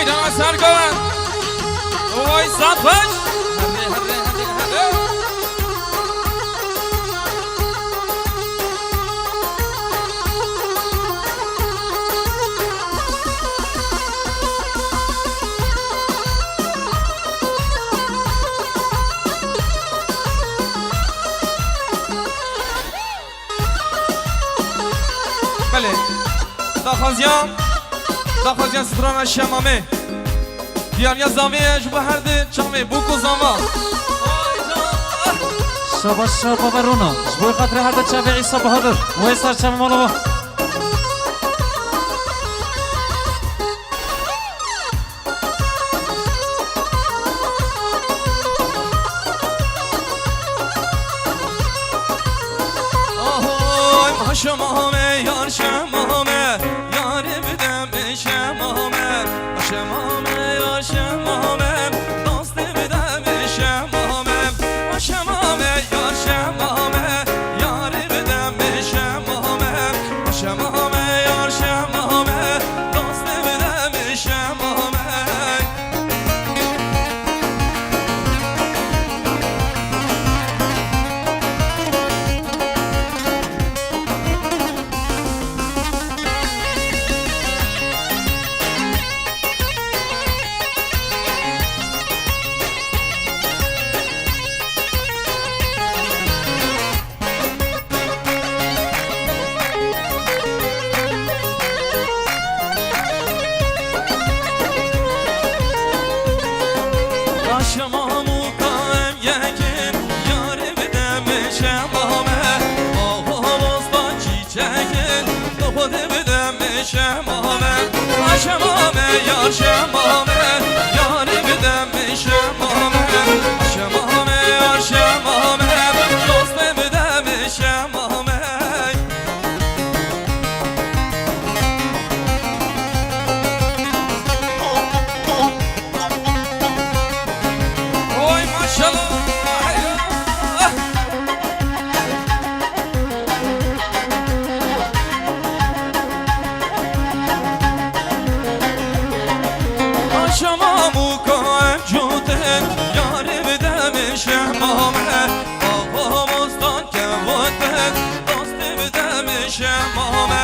ميدان سرگان وای صفش بله داخازیان ستران شمامه دیاریا زاویه جو هر ده چامه بوکو زاما شاباش بابا رونا جبوی خاطر هر ده چاوی عیسا بهادر وی سر چمه مالو شمامه یار شمامه یار بدم شمامه شمامه یار شمامه دوست بدم شمامه شمامه یار شمامه یار بدم شمامه شمامه یار شمامه دوست بدم شمامه شمامو قایم یکن یار بدم شمامه آها باستا چیچکن خود بدم شمامه شمامه یار شمامه یار بدم شمامه شمامه یار شمامه دوست بدم شمامه شمامو قایم جوتن یار بدم شمامه آقا مستان که وقتن دوست بدم شمامه